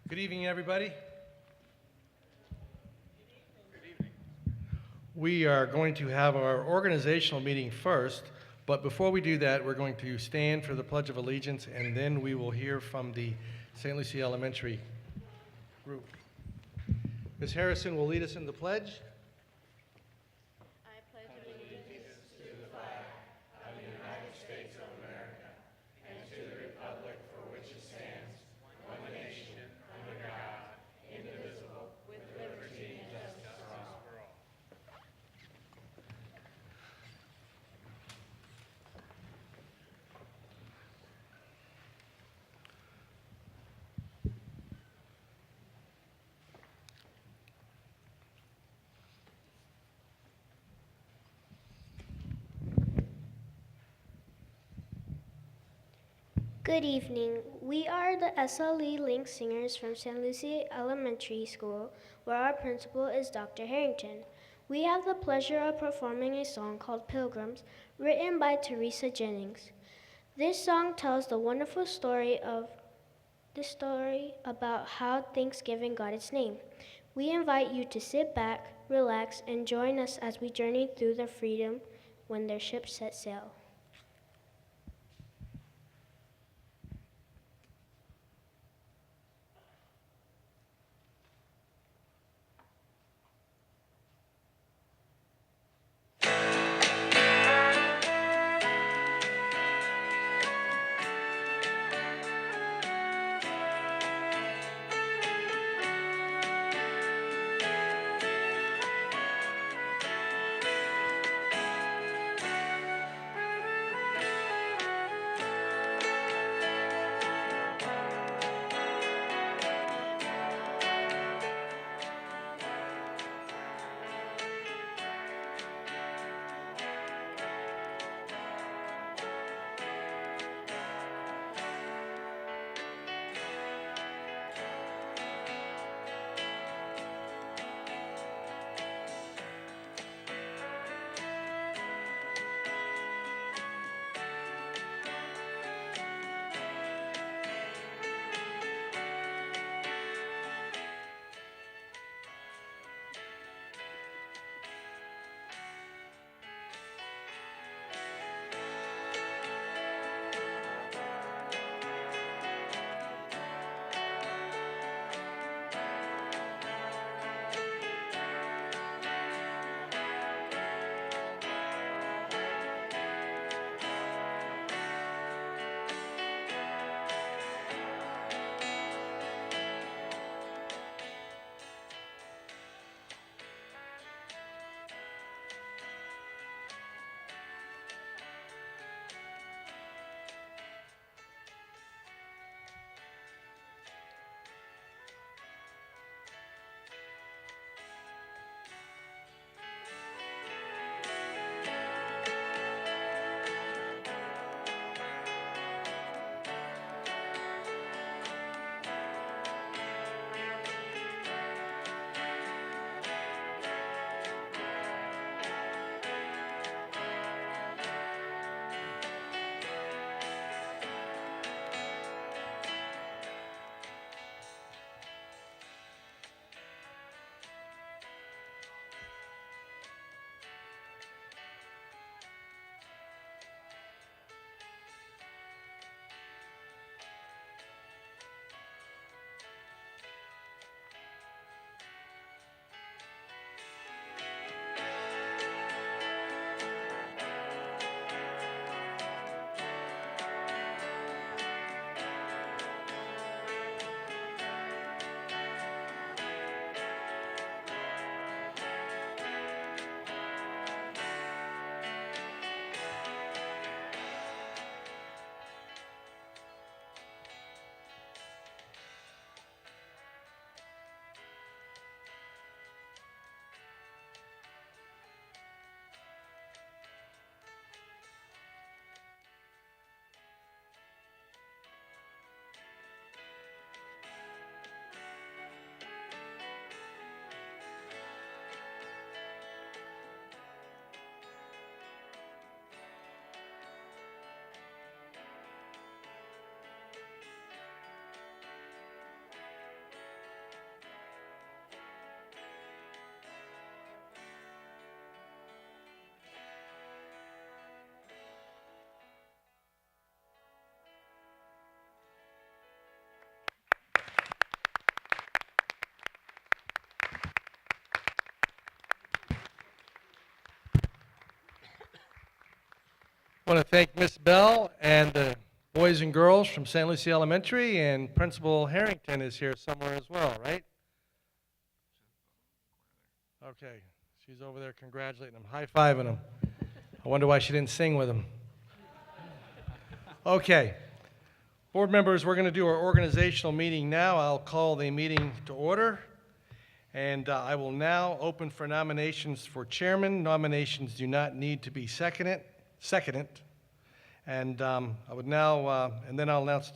Good evening, everybody. We are going to have our organizational meeting first, but before we do that, we're going to stand for the Pledge of Allegiance, and then we will hear from the St. Lucie Elementary group. Ms. Harrison will lead us in the pledge. Good evening. We are the SLE Link Singers from St. Lucie Elementary School, where our principal is Dr. Harrington. We have the pleasure of performing a song called Pilgrims, written by Teresa Jennings. This song tells the wonderful story about how Thanksgiving got its name. We invite you to sit back, relax, and join us as we journey through the freedom when their ship set sail. I want to thank Miss Bell and the boys and girls from St. Lucie Elementary, and Principal Harrington is here somewhere as well, right? Okay, she's over there congratulating them, high-fiving them. I wonder why she didn't sing with them. Okay. Board members, we're going to do our organizational meeting now. I'll call the meeting to order. And I will now open for nominations for chairman. Nominations do not need to be seconded. And I would now, and then I'll announce,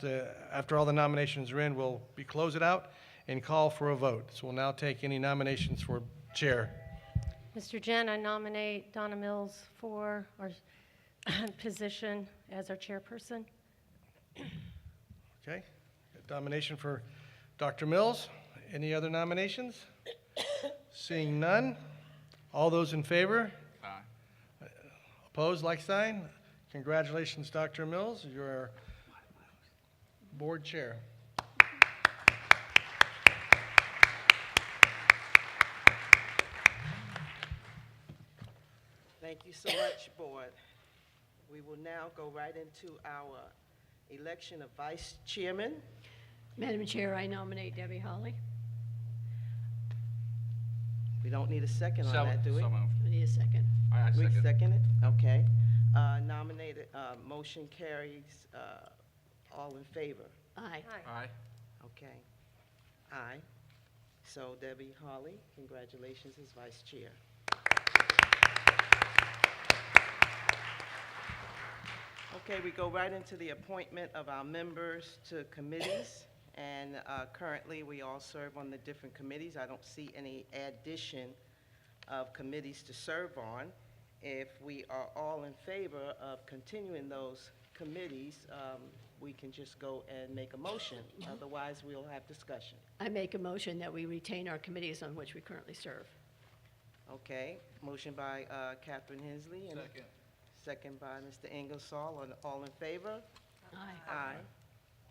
after all the nominations are in, we'll close it out and call for a vote. So we'll now take any nominations for chair. Mr. Jen, I nominate Donna Mills for our position as our chairperson. Okay, nomination for Dr. Mills. Any other nominations? Seeing none. All those in favor? Aye. Opposed, like sign? Congratulations, Dr. Mills, you're board chair. Thank you so much, Board. We will now go right into our election of Vice Chairman. Madam Chair, I nominate Debbie Holly. We don't need a second on that, do we? So moved. I need a second. I We second. second it? Okay. Nominated, motion carries, all in favor? Aye. Aye. Okay. Aye. So Debbie Holly, congratulations as Vice Chair. Okay, we go right into the appointment of our members to committees. And currently, we all serve on the different committees. I don't see any addition of committees to serve on. If we are all in favor of continuing those committees, we can just go and make a motion. Otherwise, we'll have discussion. I make a motion that we retain our committees on which we currently serve. Okay, motion by Catherine Hensley. And Second. second by Mr. Ingersoll. All in favor? Aye. Aye.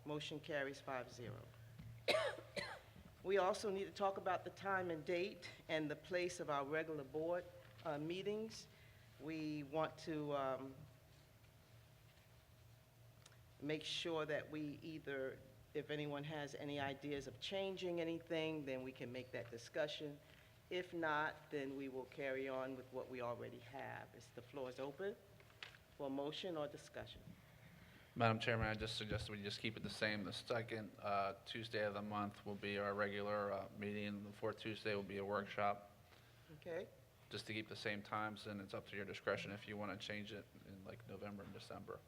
Motion carries 5-0. We also need to talk about the time and date and the place of our regular board meetings. We want to make sure that we either, if anyone has any ideas of changing anything, then we can make that discussion. If not, then we will carry on with what we already have. The floor is open for motion or discussion. Madam Chairman, I just suggest we just keep it the same. The second Tuesday of the month will be our regular meeting, and the fourth Tuesday will be a workshop, Okay? just to keep the same times, and it's up to your discretion if you want to change it in like November and December.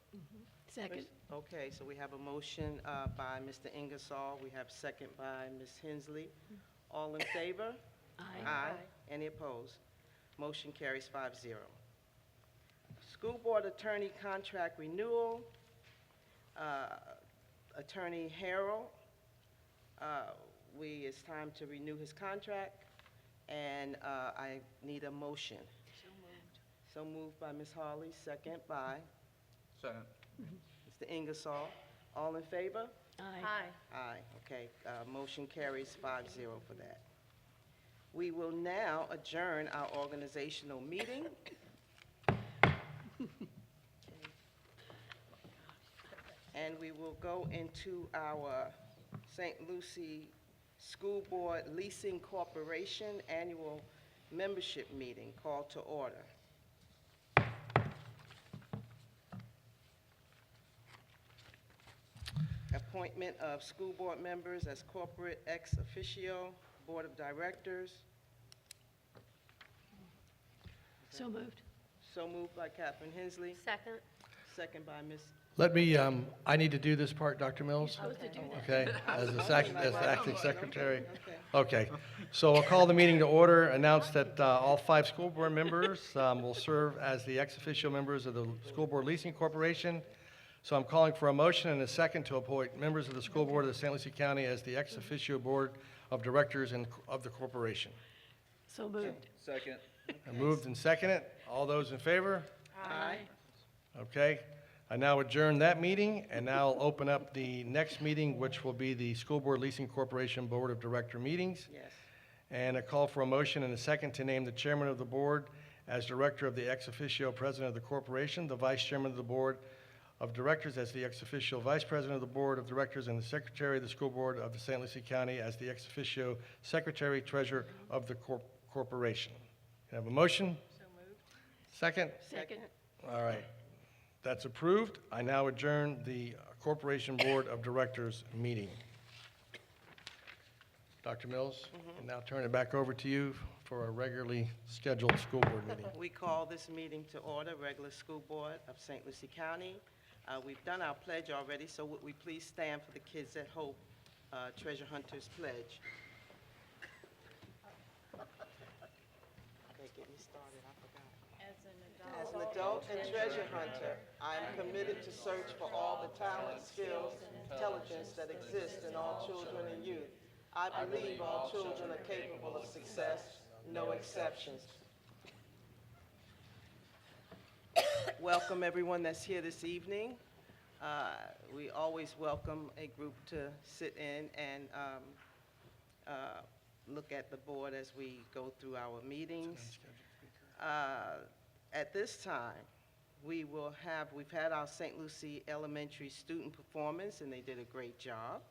Second. Okay, so we have a motion by Mr. Ingersoll. We have second by Ms. Hensley. All in favor? Aye. Any opposed? Motion carries 5-0. School Board Attorney Contract Renewal. Attorney Harrell, it's time to renew his contract, and I need a motion. So moved by Ms. Hawley, second by Second. Mr. Ingersoll. All in favor? Aye. Aye, okay. Motion carries 5-0 for that. We will now adjourn our organizational meeting. And we will go into our St. Lucie School Board Leasing Corporation Annual Membership Meeting. Call to order. Appointment of school board members as corporate ex officio, Board of Directors. So moved. So moved by Catherine Hensley, Second. second by Ms. Let me, I need to do this part, Dr. Mills, I was to do that. okay, as the acting secretary. Okay. Okay, so I'll call the meeting to order, announce that all 5 school board members will serve as the ex officio members of the School Board Leasing Corporation. So I'm calling for a motion and a second to appoint members of the School Board of the St. Lucie County as the ex officio board of directors of the corporation. So moved. Second. Moved and seconded. All those in favor? Aye. Okay. I now adjourn that meeting, and now I'll open up the next meeting, which will be the School Board Leasing Corporation Board of Director meetings. Yes. And a call for a motion and a second to name the chairman of the board as Director of the ex officio President of the Corporation, the Vice Chairman of the Board of Directors as the ex officio Vice President of the Board of Directors, and the Secretary of the School Board of the St. Lucie County as the ex officio Secretary Treasurer of the Corporation. Can I have a motion? So moved. Second? Second. All right. That's approved. I now adjourn the Corporation Board of Directors meeting. Dr. Mills, and now turn it back over to you for a regularly scheduled school board meeting. We call this meeting to order, regular school board of St. Lucie County. We've done our pledge already, so would we please stand for the Kids at Hope Treasure Hunters Pledge? Okay, get me started, I forgot. As an adult and treasure hunter, I am committed to search for all the talent, skills, intelligence that exist in all children and youth. I believe all children are capable of success, no exceptions. Welcome everyone that's here this evening. We always welcome a group to sit in and look at the board as we go through our meetings. At this time, we've had our St. Lucie Elementary student performance, and they did a great job.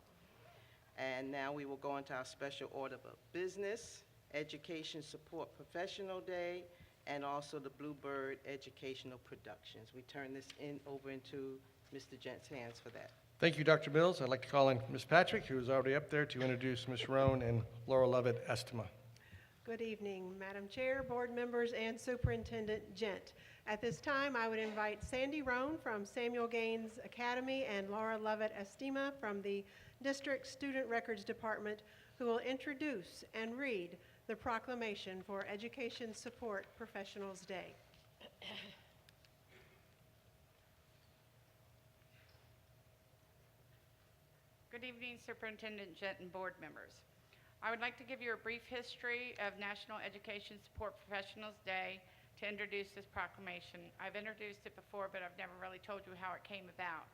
And now we will go into our special order of business, Education Support Professional Day, and also the Bluebird Educational Productions. We turn this over into Mr. Gent's hands for that. Thank you, Dr. Mills. I'd like to call in Ms. Patrick, who is already up there, to introduce Ms. Roan and Laura Lovett Estima. Good evening, Madam Chair, board members, and Superintendent Gent. At this time, I would invite Sandy Roan from Samuel Gaines Academy and Laura Lovett Estima from the District Student Records Department, who will introduce and read the proclamation for Education Support Professionals Day. Good evening, Superintendent Gent and board members. I would like to give you a brief history of National Education Support Professionals Day to introduce this proclamation. I've introduced it before, but I've never really told you how it came about.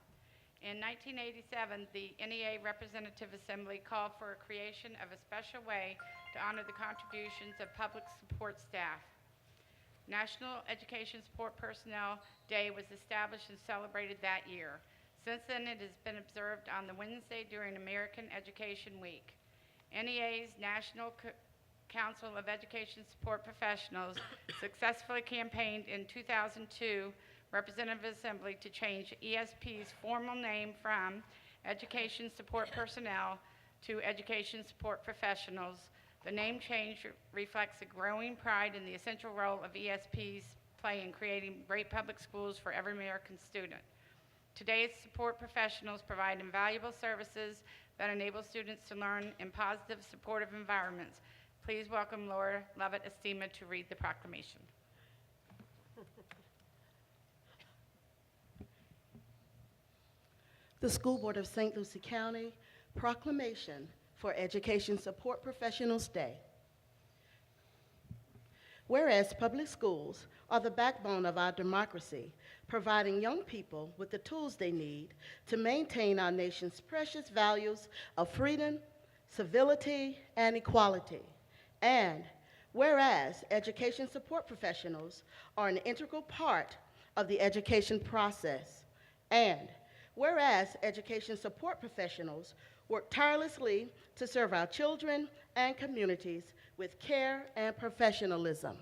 In 1987, the NEA Representative Assembly called for a creation of a special way to honor the contributions of public support staff. National Education Support Personnel Day was established and celebrated that year. Since then, it has been observed on the Wednesday during American Education Week. NEA's National Council of Education Support Professionals successfully campaigned in 2002 Representative Assembly to change ESP's formal name from Education Support Personnel to Education Support Professionals. The name change reflects a growing pride in the essential role of ESPs play in creating great public schools for every American student. Today's support professionals provide invaluable services that enable students to learn in positive, supportive environments. Please welcome Laura Lovett Estima to read the proclamation. The School Board of St. Lucie County Proclamation for Education Support Professionals Day. Whereas public schools are the backbone of our democracy, providing young people with the tools they need to maintain our nation's precious values of freedom, civility, and equality. And whereas education support professionals are an integral part of the education process. And whereas education support professionals work tirelessly to serve our children and communities with care and professionalism.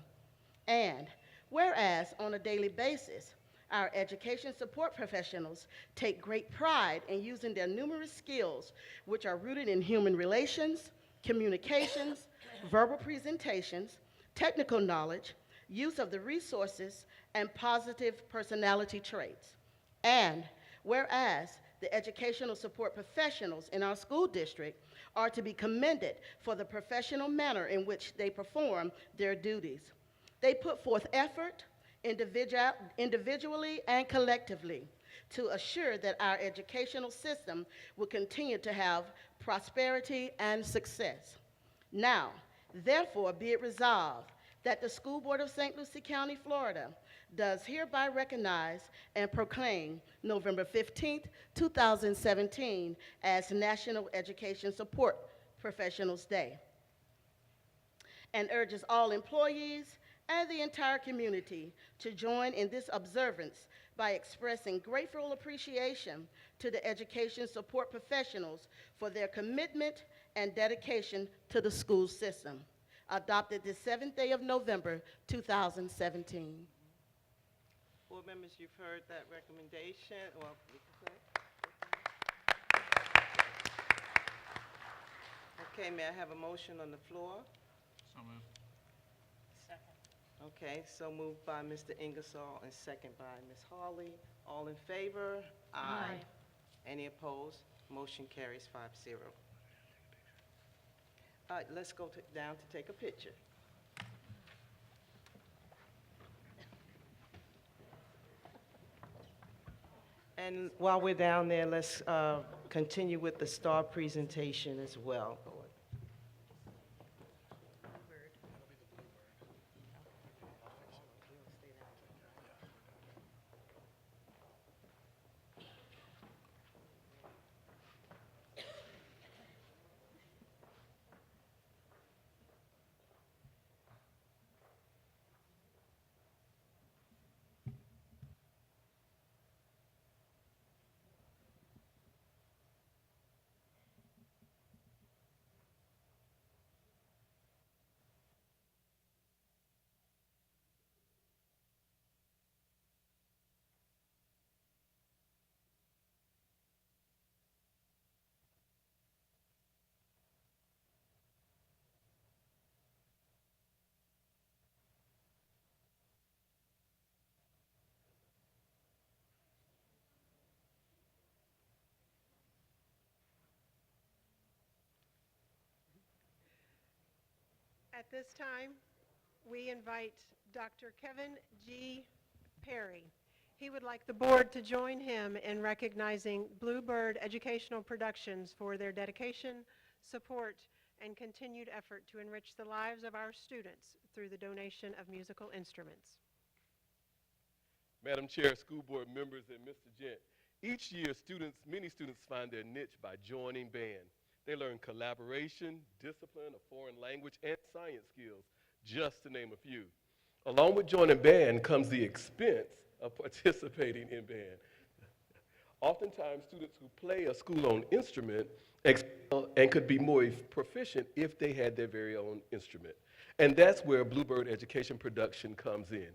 And whereas on a daily basis, our education support professionals take great pride in using their numerous skills, which are rooted in human relations, communications, verbal presentations, technical knowledge, use of the resources, and positive personality traits. And whereas the educational support professionals in our school district are to be commended for the professional manner in which they perform their duties. They put forth effort, individually and collectively, to assure that our educational system will continue to have prosperity and success. Now, therefore, be it resolved that the School Board of St. Lucie County, Florida, does hereby recognize and proclaim November 15th, 2017 as National Education Support Professionals Day, and urges all employees and the entire community to join in this observance by expressing grateful appreciation to the education support professionals for their commitment and dedication to the school system. Adopted the 7th day of November, 2017. Board members, you've heard that recommendation. Well, we can play. Okay, may I have a motion on the floor? So moved. Okay, so moved by Mr. Ingersoll and second by Ms. Hawley. All in favor? Aye. Any opposed? Motion carries 5-0. All right, let's go down to take a picture. And while we're down there, let's continue with the star presentation as well. At this time, we invite Dr. Kevin G. Perry. He would like the board to join him in recognizing Bluebird Educational Productions for their dedication, support, and continued effort to enrich the lives of our students through the donation of musical instruments. Madam Chair, school board members, and Mr. Gent, each year many students find their niche by joining band. They learn collaboration, discipline, a foreign language, and science skills, just to name a few. Along with joining band comes the expense of participating in band. Oftentimes, students who play a school-owned instrument excel and could be more proficient if they had their very own instrument. And that's where Bluebird Education Production comes in.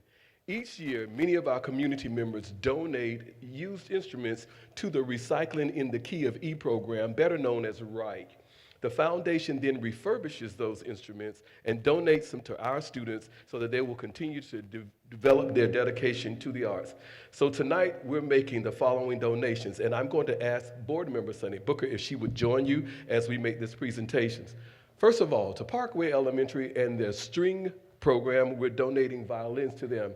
Each year, many of our community members donate used instruments to the Recycling in the Key of E program, better known as RIKE. The foundation then refurbishes those instruments and donates them to our students so that they will continue to develop their dedication to the arts. So tonight, we're making the following donations, and I'm going to ask board member Sunny Booker if she would join you as we make this presentation. First of all, to Parkway Elementary and their string program, we're donating violins to them.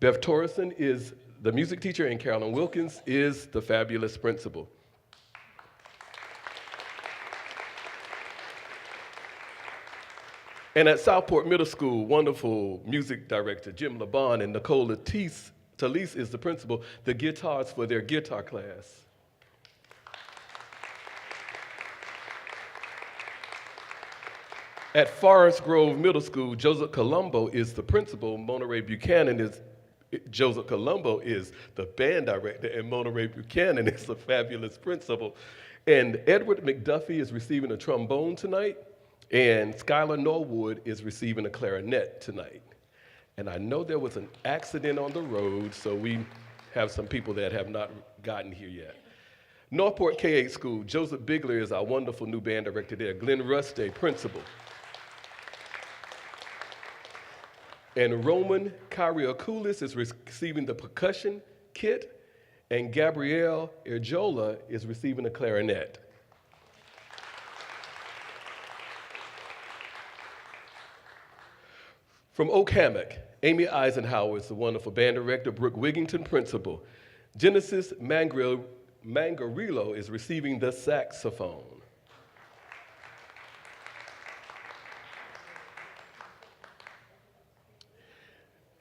Bev Torreson is the music teacher, and Carolyn Wilkins is the fabulous principal. And at Southport Middle School, wonderful music director Jim LeBon and Nicole Talise is the principal, the guitars for their guitar class. At Forest Grove Middle School, Joseph Colombo is the principal, Monterey Buchanan is Joseph Colombo is the band director, and Monterey Buchanan is the fabulous principal. And Edward McDuffie is receiving a trombone tonight, and Skylar Norwood is receiving a clarinet tonight. And I know there was an accident on the road, so we have some people that have not gotten here yet. Northport K-8 School, Joseph Bigler is our wonderful new band director there, Glenn Ruste, principal. And Roman Kyriakoulis is receiving the percussion kit, and Gabrielle Erjola is receiving a clarinet. From Oak Hammock, Amy Eisenhower is the wonderful band director, Brooke Wigington, principal. Genesis Mangarillo is receiving the saxophone.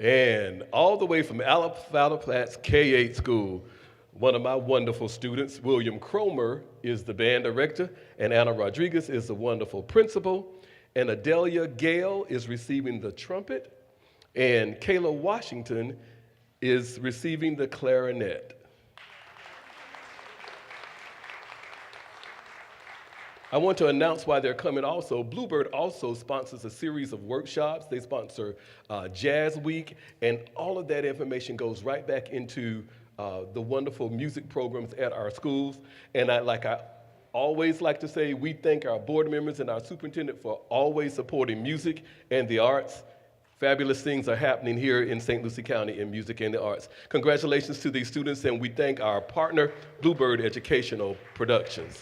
And all the way from Alpha Flats K-8 School, one of my wonderful students, William Cromer, is the band director, and Anna Rodriguez is the wonderful principal, and Adelia Gale is receiving the trumpet. And Kayla Washington is receiving the clarinet. I want to announce why they're coming also. Bluebird also sponsors a series of workshops. They sponsor Jazz Week, and all of that information goes right back into the wonderful music programs at our schools. And I always like to say, we thank our board members and our superintendent for always supporting music and the arts. Fabulous things are happening here in St. Lucie County in music and the arts. Congratulations to these students, and we thank our partner, Bluebird Educational Productions.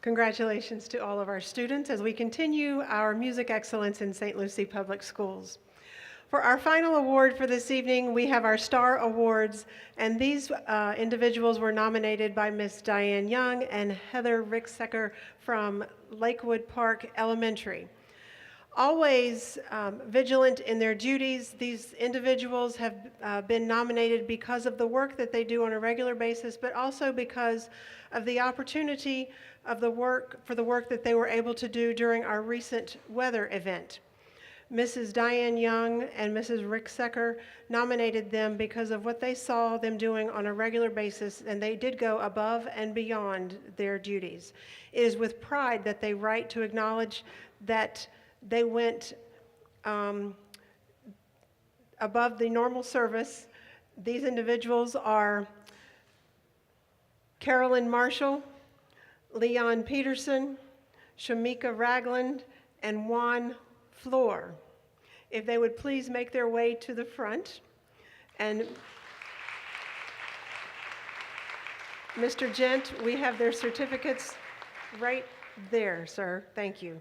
Congratulations to all of our students as we continue our music excellence in St. Lucie Public Schools. For our final award for this evening, we have our Star Awards, and these individuals were nominated by Miss Diane Young and Heather Ricksecker from Lakewood Park Elementary. Always vigilant in their duties, these individuals have been nominated because of the work that they do on a regular basis, but also because of the opportunity of the work that they were able to do during our recent weather event. Mrs. Diane Young and Mrs. Ricksecker nominated them because of what they saw them doing on a regular basis, and they did go above and beyond their duties. It is with pride that they write to acknowledge that they went above the normal service. These individuals are Carolyn Marshall, Leon Peterson, Shamika Ragland, and Juan Floor. If they would please make their way to the front. And Mr. Gent, we have their certificates right there, sir. Thank you.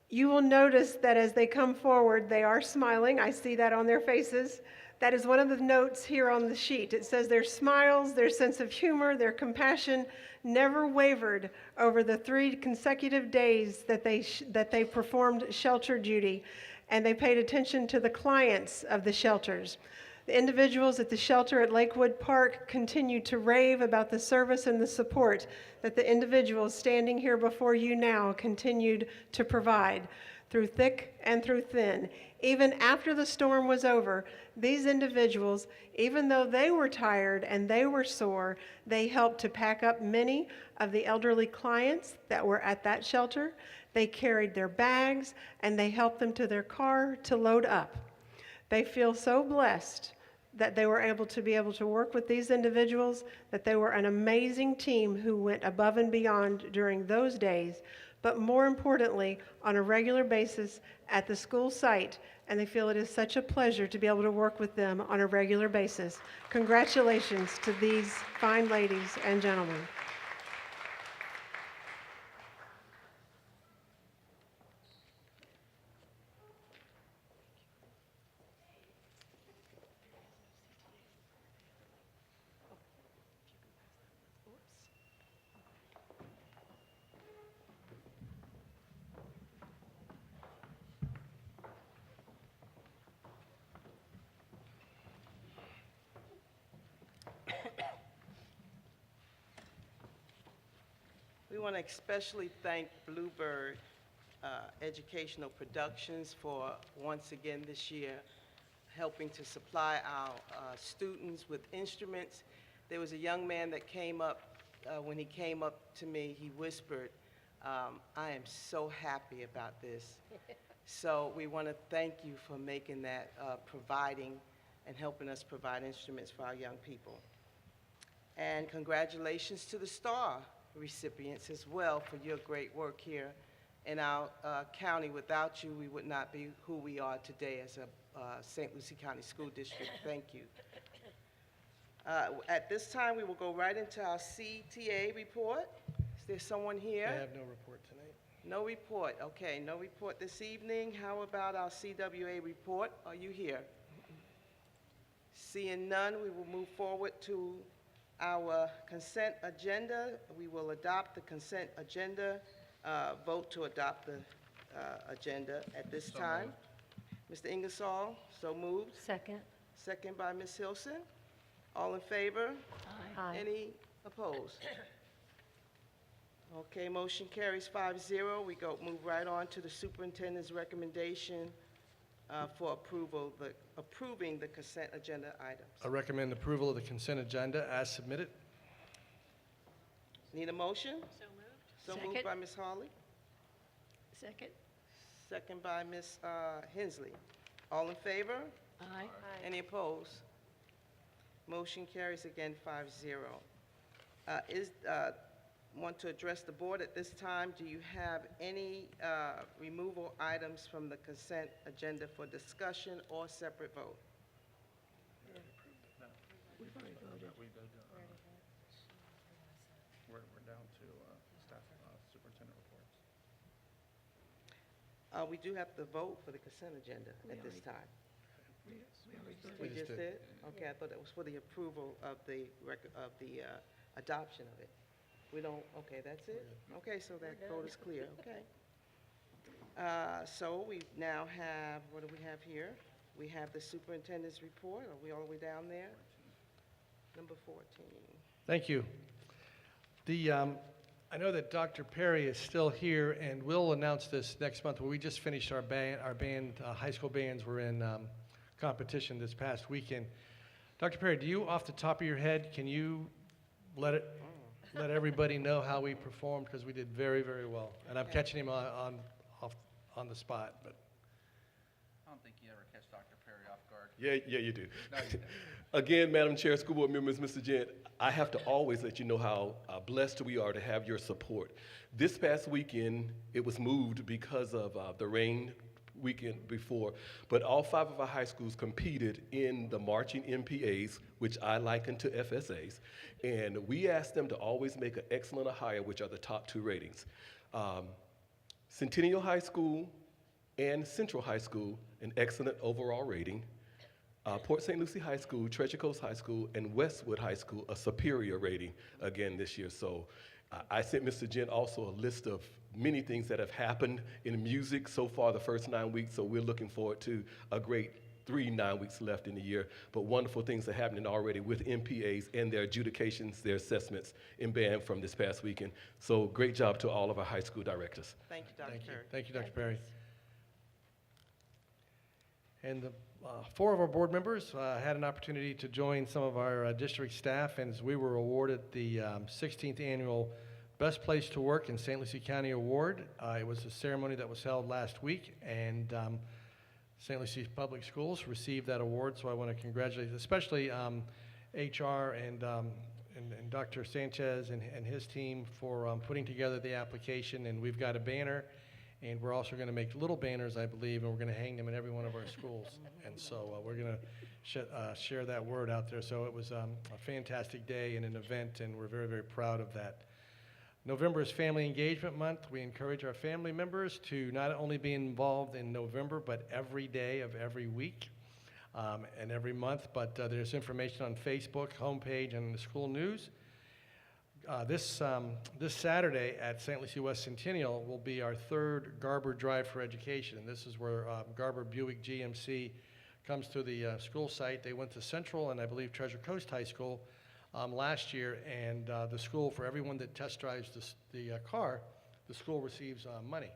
You will notice that as they come forward, they are smiling. I see that on their faces. That is one of the notes here on the sheet. It says their smiles, their sense of humor, their compassion never wavered over the 3 consecutive days that they performed shelter duty, and they paid attention to the clients of the shelters. The individuals at the shelter at Lakewood Park continue to rave about the service and the support that the individuals standing here before you now continued to provide through thick and through thin. Even after the storm was over, these individuals, even though they were tired and they were sore, they helped to pack up many of the elderly clients that were at that shelter. They carried their bags and they helped them to their car to load up. They feel so blessed that they were able to work with these individuals, that they were an amazing team who went above and beyond during those days, but more importantly, on a regular basis at the school site, and they feel it is such a pleasure to be able to work with them on a regular basis. Congratulations to these fine ladies and gentlemen. We want to especially thank Bluebird Educational Productions for once again this year helping to supply our students with instruments. There was a young man that came up, when he came up to me, he whispered, I am so happy about this. So we want to thank you for making that, providing and helping us provide instruments for our young people. And congratulations to the Star recipients as well for your great work here in our county. Without you, we would not be who we are today as a St. Lucie County School District. Thank you. At this time, we will go right into our CTA report. Is there someone here? I have no report tonight. No report. Okay, no report this evening. How about our CWA report? Are you here? Seeing none, we will move forward to our consent agenda. We will adopt the consent agenda, vote to adopt the agenda at this time. Mr. Ingersoll, so moved. Second. Second by Ms. Hilson. All in favor? Aye. Any opposed? Okay, motion carries 5-0. We move right on to the superintendent's recommendation for approving the consent agenda items. I recommend approval of the consent agenda as submitted. Need a motion? So moved Second. by Ms. Hawley, Second? second by Ms. Hensley. All in favor? Aye. Any opposed? Motion carries again 5-0. Want to address the board at this time. Do you have any removal items from the consent agenda for discussion or separate vote? We've already voted. We're down to staff superintendent reports. We do have to vote for the consent agenda at this time. We already voted. We just just did. did? Okay, I thought it was for the approval of the adoption of it. We don't, okay, that's it? Okay, so that vote is clear, okay. So we now have, what do we have here? We have the superintendent's report. Are we all the way down there? Number 14. Thank you. I know that Dr. Perry is still here, and we'll announce this next month. We just finished our band, high school bands were in competition this past weekend. Dr. Perry, do you, off the top of your head, can you let everybody know how we performed? Because we did very, very well. And I'm catching him on the spot, but. I don't think you ever catch Dr. Perry off guard. Yeah, you do. No, you don't. Again, Madam Chair, school board members, Mr. Gent, I have to always let you know how blessed we are to have your support. This past weekend, it was moved because of the rain weekend before, but all 5 of our high schools competed in the marching MPAs, which I liken to FSAs, and we asked them to always make an excellent or higher, which are the top 2 ratings. Centennial High School and Central High School, an excellent overall rating. Port St. Lucie High School, Treasure Coast High School, and Westwood High School, a superior rating again this year. So I sent Mr. Gent also a list of many things that have happened in music so far the first 9 weeks, so we're looking forward to a great 9 weeks left in the year. But wonderful things are happening already with MPAs and their adjudications, their assessments in band from this past weekend. So great job to all of our high school directors. Thank you, Dr. Perry. Thank you, Dr. Perry. And the 4 of our board members had an opportunity to join some of our district staff, and as we were awarded the 16th annual Best Place to Work in St. Lucie County Award. It was a ceremony that was held last week, and St. Lucie Public Schools received that award, so I want to congratulate especially HR and Dr. Sanchez and his team for putting together the application, and we've got a banner. And we're also going to make little banners, I believe, and we're going to hang them in every one of our schools. And so we're going to share that word out there. So it was a fantastic day and an event, and we're very, very proud of that. November is Family Engagement Month. We encourage our family members to not only be involved in November, but every day of every week and every month. But there's information on Facebook, homepage, and the school news. This Saturday at St. Lucie West Centennial will be our 3rd Garber Drive for Education. And this is where Garber Buick GMC comes to the school site. They went to Central and I believe Treasure Coast High School last year, and the school, for everyone that test drives the car, the school receives money.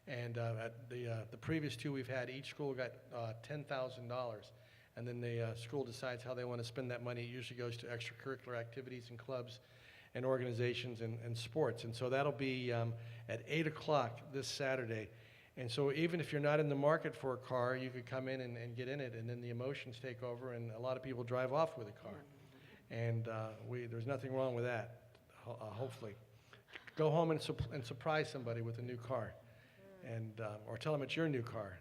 And at the previous 2 we've had, each school got $10,000. And then the school decides how they want to spend that money. It usually goes to extracurricular activities and clubs and organizations and sports. And so that'll be at 8 o'clock this Saturday. And so even if you're not in the market for a car, you could come in and get in it, and then the emotions take over, and a lot of people drive off with a car. And there's nothing wrong with that, hopefully. go home and surprise somebody with a new car, and or tell them it's your new car.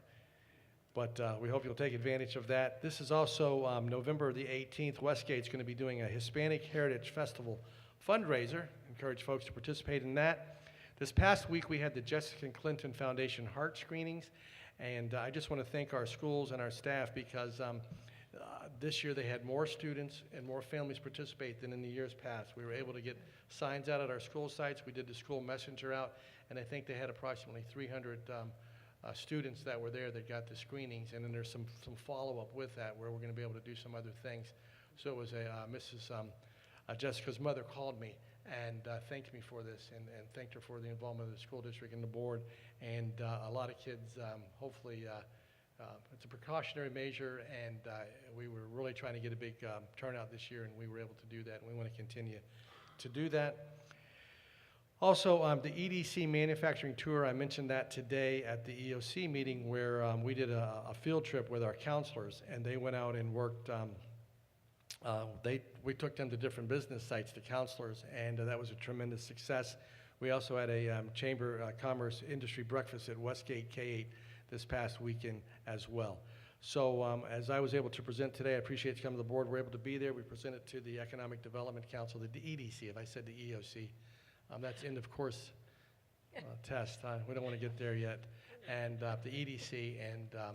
But we hope you'll take advantage of that. This is also November the 18th. Westgate's going to be doing a Hispanic Heritage Festival fundraiser. Encourage folks to participate in that. This past week, we had the Jessica Clinton Foundation heart screenings, and I just want to thank our schools and our staff because this year they had more students and more families participate than in the years past. We were able to get signs out at our school sites. We did the school messenger out, and I think they had approximately 300 students that were there that got the screenings, and then there's some follow-up with that where we're going to be able to do some other things. So it was Mrs. Jessica's mother called me and thanked me for this and thanked her for the involvement of the school district and the board. And a lot of kids, hopefully, it's a precautionary measure, and we were really trying to get a big turnout this year, and we were able to do that, and we want to continue to do that. Also, the EDC manufacturing tour, I mentioned that today at the EOC meeting where we did a field trip with our counselors, and they went out and worked. We took them to different business sites, the counselors, and that was a tremendous success. We also had a Chamber Commerce Industry breakfast at Westgate K-8 this past weekend as well. So as I was able to present today, I appreciate you coming to the board. We're able to be there. We presented to the Economic Development Council, the EDC, if I said the EOC. That's end of course test. We don't want to get there yet. And the EDC, and I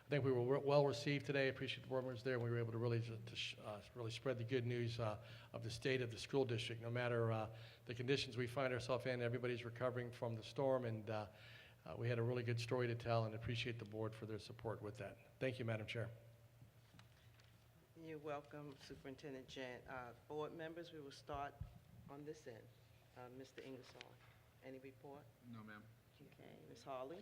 think we were well received today. I appreciate the board members there. We were able to really really spread the good news of the state of the school district. No matter the conditions we find ourselves in, everybody's recovering from the storm, and we had a really good story to tell, and appreciate the board for their support with that. Thank you, Madam Chair. You're welcome, Superintendent Gent. Board members, we will start on this end. Mr. Ingersoll, any report? No, ma'am. Okay, Ms. Hawley?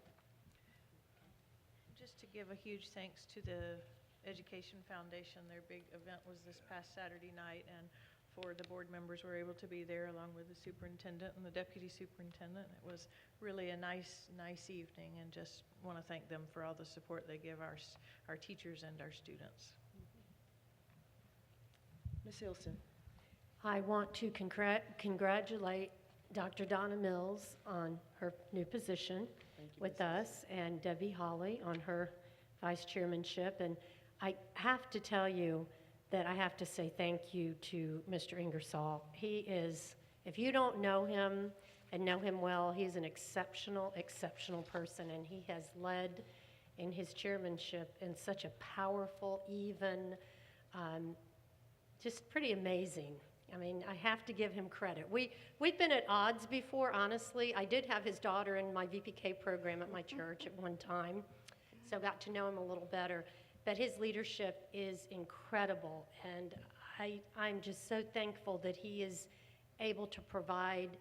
Just to give a huge thanks to the Education Foundation. Their big event was this past Saturday night, and for the board members were able to be there along with the superintendent and the deputy superintendent. It was really a nice evening, and just want to thank them for all the support they give our teachers and our students. Ms. Hilson? I want to congratulate Dr. Donna Mills on her new position with us, and Debbie Hawley on her vice chairmanship. And I have to tell you that I have to say thank you to Mr. Ingersoll. He is, if you don't know him and know him well, he's an exceptional person, and he has led in his chairmanship in such a powerful, even, just pretty amazing. I mean, I have to give him credit. We've been at odds before, honestly. I did have his daughter in my VPK program at my church at one time, so got to know him a little better. But his leadership is incredible, and I'm just so thankful that he is able to provide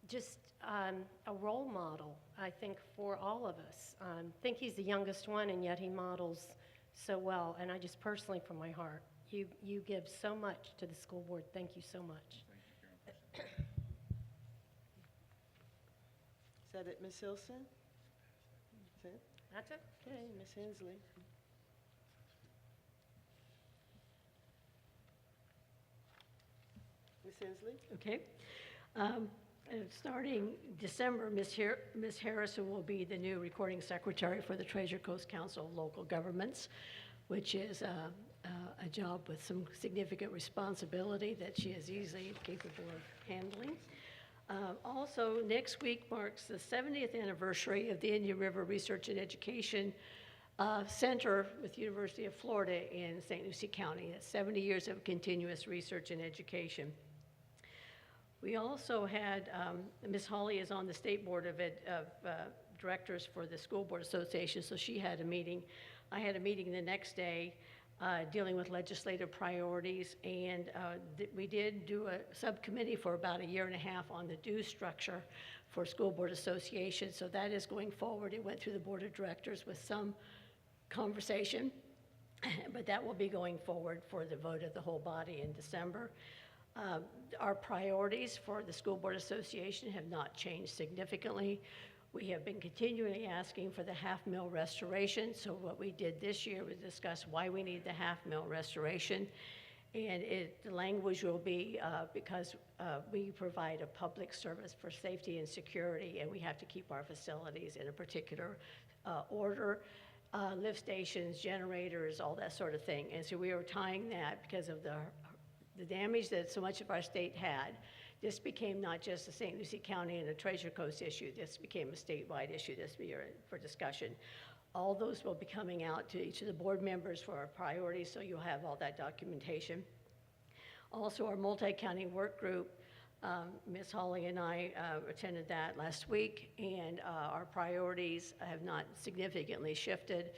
just a role model, I think, for all of us. I think he's the youngest one, and yet he models so well, and I just personally, from my heart, you give so much to the school board. Thank you so much. Is that it, Ms. Hilson? That's it? That's it. Okay, Ms. Hensley? Ms. Hensley? Okay. Starting December, Ms. Harrison will be the new recording secretary for the Treasure Coast Council of Local Governments, which is a job with some significant responsibility that she is easily capable of handling. Also, next week marks the 70th anniversary of the Indian River Research and Education Center with University of Florida in St. Lucie County. It's 70 years of continuous research and education. We also had, Ms. Hawley is on the State Board of Directors for the School Board Association, so she had a meeting. I had a meeting the next day dealing with legislative priorities, and we did do a subcommittee for about a year and a half on the due structure for School Board Association, so that is going forward. It went through the Board of Directors with some conversation, but that will be going forward for the vote of the whole body in December. Our priorities for the School Board Association have not changed significantly. We have been continually asking for the half-mill restoration, so what we did this year was discuss why we need the half-mill restoration, And the language will be, because we provide a public service for safety and security, and we have to keep our facilities in a particular order, lift stations, generators, all that sort of thing. And so we are tying that because of the damage that so much of our state had. This became not just a St. Lucie County and a Treasure Coast issue. This became a statewide issue this year for discussion. All those will be coming out to each of the board members for our priorities, so you'll have all that documentation. Also, our multi-county work group, Ms. Hawley and I attended that last week, and our priorities have not significantly shifted.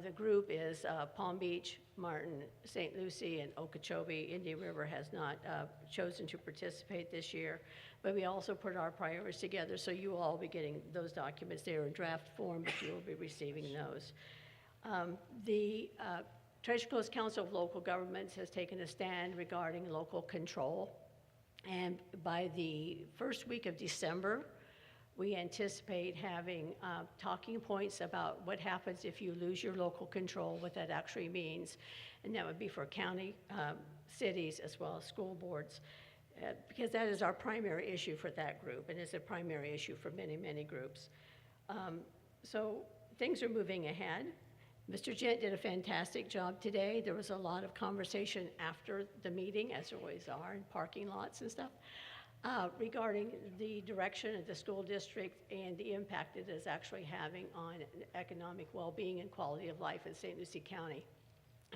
The group is Palm Beach, Martin, St. Lucie, and Okeechobee. Indian River has not chosen to participate this year, but we also put our priorities together, so you will all be getting those documents. They are in draft form, but you will be receiving those. The Treasure Coast Council of Local Governments has taken a stand regarding local control, and by the first week of December, we anticipate having talking points about what happens if you lose your local control, what that actually means, and that would be for county, cities, as well as school boards, because that is our primary issue for that group, and it's a primary issue for many, many groups. So things are moving ahead. Mr. Gent did a fantastic job today. There was a lot of conversation after the meeting, as there always are, in parking lots and stuff, regarding the direction of the school district and the impact it is actually having on economic well-being and quality of life in St. Lucie County.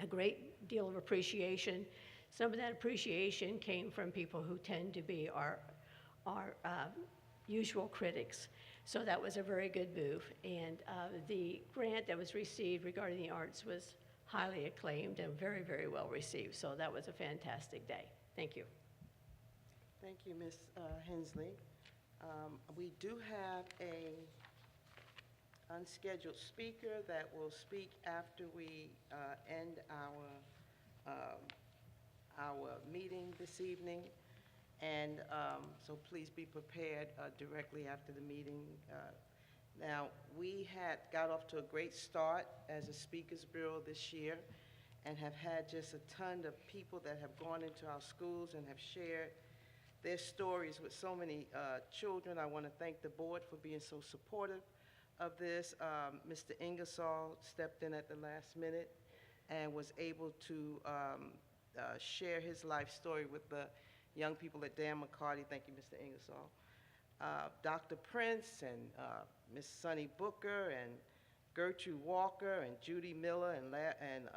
A great deal of appreciation. Some of that appreciation came from people who tend to be our usual critics. So that was a very good move. And the grant that was received regarding the arts was highly acclaimed and very, very well received. So that was a fantastic day. Thank you. Thank you, Ms. Hensley. We do have a unscheduled speaker that will speak after we end our meeting this evening. And so please be prepared directly after the meeting. Now, we had got off to a great start as a Speakers Bureau this year and have had just a ton of people that have gone into our schools and have shared their stories with so many children. I want to thank the board for being so supportive of this. Mr. Ingersoll stepped in at the last minute and was able to share his life story with the young people at Dan McCarty. Thank you, Mr. Ingersoll. Dr. Prince and Ms. Sunny Booker and Gertrude Walker and Judy Miller and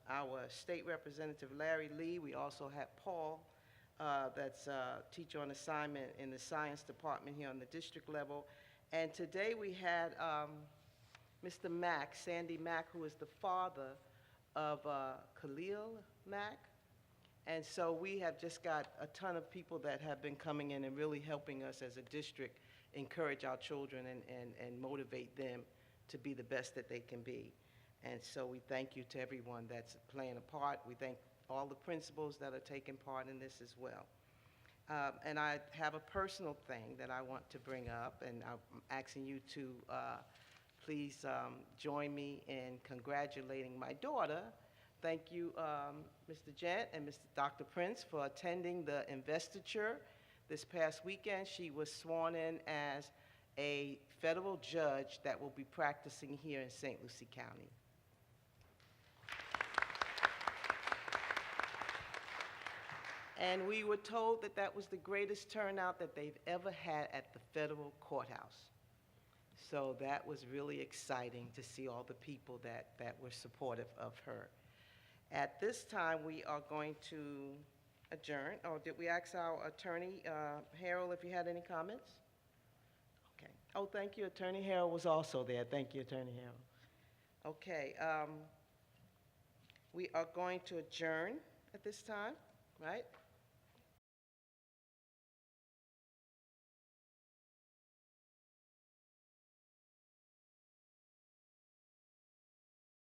our state representative Larry Lee. We also had Paul, that's a teacher on assignment in the science department here on the district level. And today we had Mr. Mack, Sandy Mack, who is the father of Khalil Mack. And so we have just got a ton of people that have been coming in and really helping us as a district encourage our children and motivate them to be the best that they can be. And so we thank you to everyone that's playing a part. We thank all the principals that are taking part in this as well. And I have a personal thing that I want to bring up, and I'm asking you to please join me in congratulating my daughter. Thank you, Mr. Gent and Dr. Prince, for attending the investiture this past weekend. She was sworn in as a federal judge that will be practicing here in St. Lucie County. And we were told that that was the greatest turnout that they've ever had at the federal courthouse. So that was really exciting to see all the people that were supportive of her. At this time, we are going to adjourn. Oh, did we ask our attorney, Harold, if you had any comments? Okay. Oh, thank you. Attorney Harold was also there. Thank you, Attorney Harold. Okay. We are going to adjourn at this time, right?